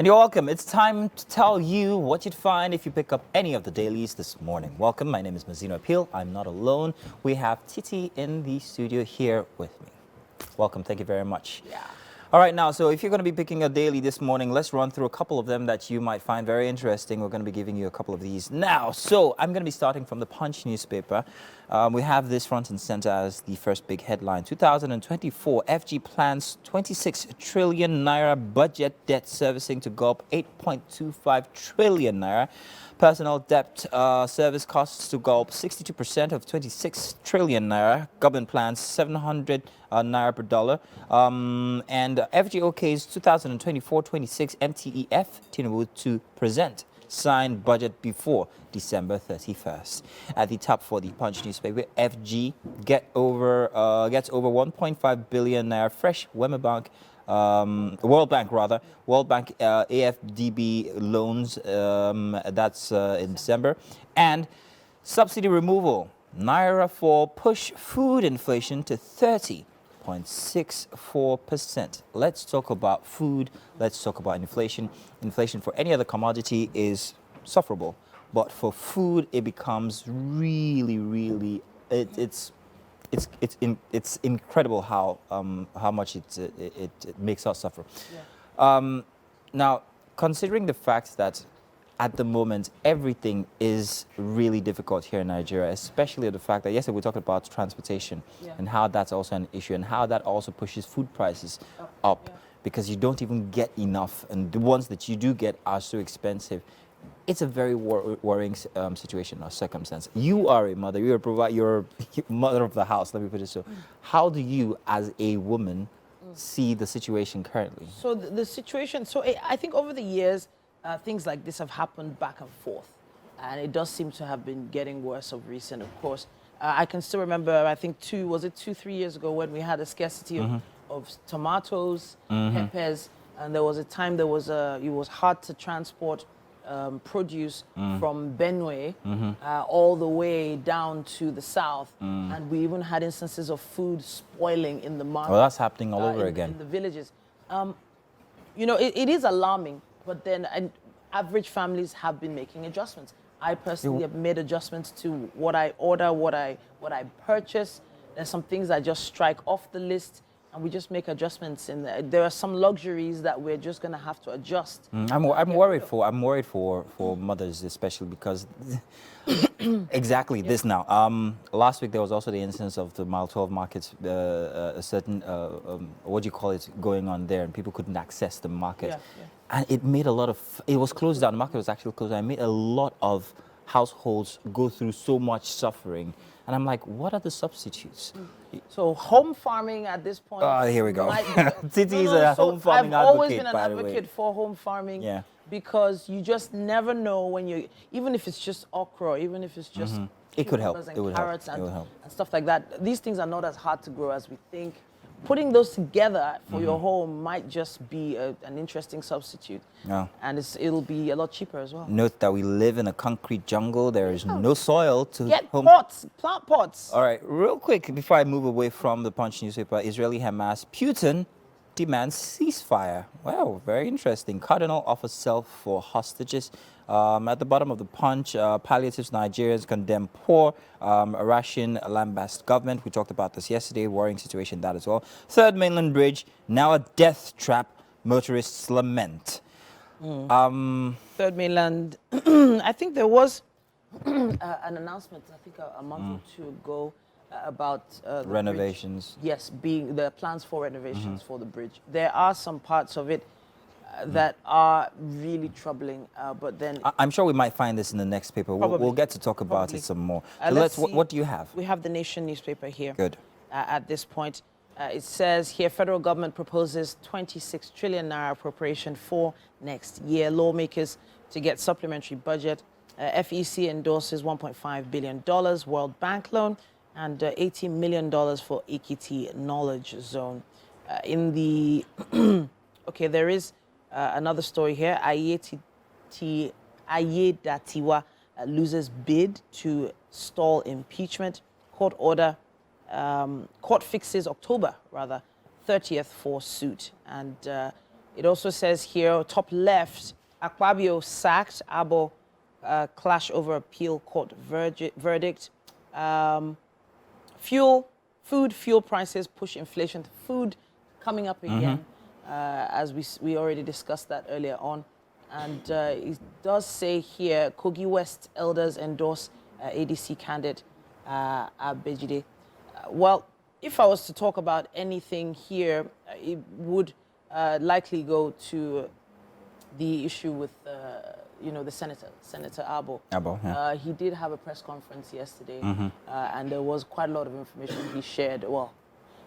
And you're welcome. It's time to tell you what you'd find if you pick up any of the dailies this morning. Welcome. My name is Mazino Appeal. I'm not alone. We have Titi in the studio here with me. Welcome. Thank you very much. Yeah. All right, now, so if you're going to be picking a daily this morning, let's run through a couple of them that you might find very interesting. We're going to be giving you a couple of these now. So I'm going to be starting from the Punch newspaper. We have this front and center as the first big headline. 2024, FG plans 26 trillion naira budget, debt servicing to go up 8.25 trillion naira. Personal debt service costs to go up 62% of 26 trillion naira. Government plans 700 naira per dollar. And FGOK's 2024-26 MTEF tinubu to present signed budget before December 31st. At the top for the Punch newspaper, FG gets over 1.5 billion naira fresh World Bank AFDB loans, that's in December, and subsidy removal. Naira fall push food inflation to 30.64%. Let's talk about food. Let's talk about inflation. Inflation for any other commodity is sufferable, but for food, it becomes really, it's incredible how much it makes us suffer. Yeah. Now, considering the fact that at the moment everything is really difficult here in Nigeria, especially the fact that yesterday we talked about transportation and how that's also an issue and how that also pushes food prices up because you don't even get enough, and the ones that you do get are so expensive. It's a very worrying situation or circumstance. You are a mother. You're mother of the house. Let me put it so. How do you, as a woman, see the situation currently? So the situation. So I think over the years, things like this have happened back and forth, and it does seem to have been getting worse of recent. Of course, I can still remember. I think 3 years ago when we had a scarcity of tomatoes, peppers, and there was a time it was hard to transport produce from Benue all the way down to the south, and we even had instances of food spoiling in the market. Well, that's happening all over again in the villages. You know, it is alarming, but then average families have been making adjustments. I personally have made adjustments to what I order, what I purchase. There's some things I just strike off the list, and we just make adjustments. And there are some luxuries that we're just going to have to adjust. I'm worried for mothers, especially because exactly this now. Last week there was also the instance of the Mile 12 markets, a certain what do you call it, going on there, and people couldn't access the market, and it made it was closed down. The market was actually closed down. It made a lot of households go through so much suffering. And I'm like, what are the substitutes? So home farming at this point. Here we go. Titi is a home farming advocate, I've always been an advocate for home farming because you just never know when even if it's just okra, even if it's just it could help. And it would carrots help. And stuff like that. These things are not as hard to grow as we think. Putting those together for your home might just be an interesting substitute. And it'll be a lot cheaper as well. Note that we live in a concrete jungle. There is no soil to pots, plant pots. All right, real quick, before I move away from the Punch newspaper, Israeli Hamas, Putin demands ceasefire. Wow, very interesting. Cardinal offers self for hostages. At the bottom of the Punch, palliatives Nigerians condemn poor Russian land-based government. We talked about this yesterday. Worrying situation, that as well. Third Mainland Bridge, now a death trap. Motorists lament. Third Mainland, I think there was an announcement, I think a month or two ago, about renovations. Bridge. Yes, being the plans for renovations for the bridge. There are some parts of it that are really troubling, but then I'm sure we might find this in the next paper. We'll get to talk about it some more. So what do you have? We have the Nation newspaper here. Good. At this point, it says here, federal government proposes 26 trillion naira appropriation for next year. Lawmakers to get supplementary budget. FEC endorses $1.5 billion World Bank loan and $80 million for Ekiti Knowledge Zone. In the okay, there is another story here. Ayedatiwa loses bid to stall impeachment. Court order, court fixes October, rather, 30th for suit. And It also says here, top left, Akpabio sacked, Abo clash over appeal court verdict. Food fuel prices push inflation. Food coming up again, as we already discussed that earlier on. And it does say here, Kogi West elders endorse ADC candidate Abejide. Well, if I was to talk about anything here, it would likely go to the issue with, the Senator Abo. Yeah. He did have a press conference yesterday, and there was quite a lot of information he shared. Well,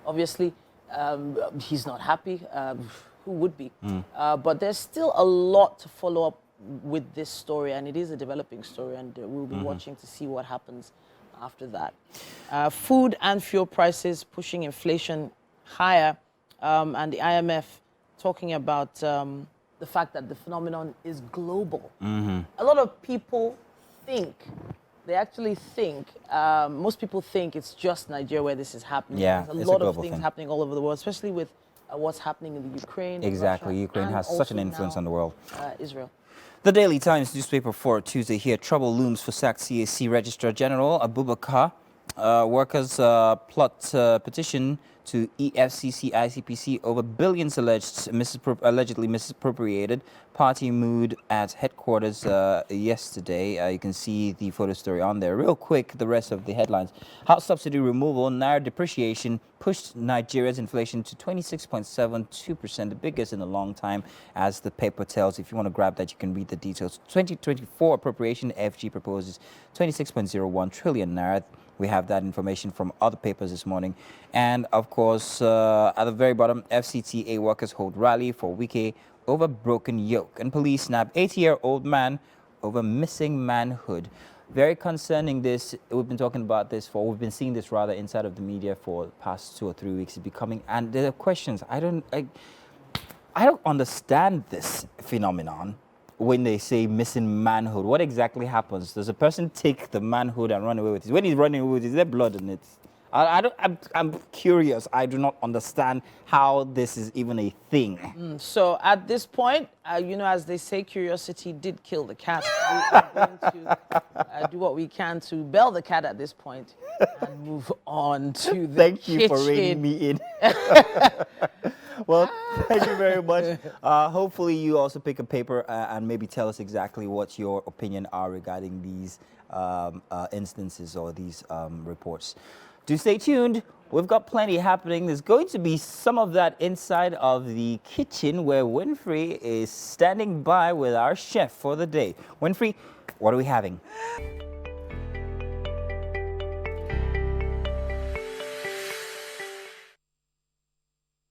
obviously, he's not happy. Who would be? But there's still a lot to follow up with this story, and it is a developing story, and we'll be watching to see what happens after that. Food and fuel prices pushing inflation higher, and the IMF talking about the fact that the phenomenon is global. A lot of people think, most people think it's just Nigeria where this is happening. Yeah, There's it's a lot of global things thing. happening all over the world, especially with what's happening in the Ukraine. Exactly. Russia, Ukraine and has such an also influence now, on the world. Israel. The Daily Times newspaper for Tuesday here. Trouble looms for sacked CAC Registrar General Abubakar. Workers plot petition to EFCC ICPC over billions allegedly misappropriated. Party mood at headquarters yesterday. You can see the photo story on there. Real quick, the rest of the headlines. House subsidy removal, Naira depreciation pushed Nigeria's inflation to 26.72%, the biggest in a long time, as the paper tells. If you want to grab that, you can read the details. 2024 appropriation, FG proposes 26.01 trillion Naira. We have that information from other papers this morning. And, of course, at the very bottom, FCTA workers hold rally for Wike over broken yoke. And police snap 80-year-old man over missing manhood. Very concerning this. We've been talking about this we've been seeing this rather inside of the media for the past 2 or 3 weeks. It's becoming, and there are questions. I don't understand this phenomenon. When they say missing manhood, what exactly happens? Does a person take the manhood and run away with it? When he's running away with it, is there blood in it? I'm curious. I do not understand how this is even a thing. So at this point, as they say, curiosity did kill the cat. We are going to do what we can to bell the cat at this point and move on to the Thank you for kitchen. reining me in. Well, thank you very much. Hopefully you also pick a paper and maybe tell us exactly what your opinion are regarding these instances or these reports. Do stay tuned. We've got plenty happening. There's going to be some of that inside of the kitchen where Winfrey is standing by with our chef for the day. Winfrey, what are we having?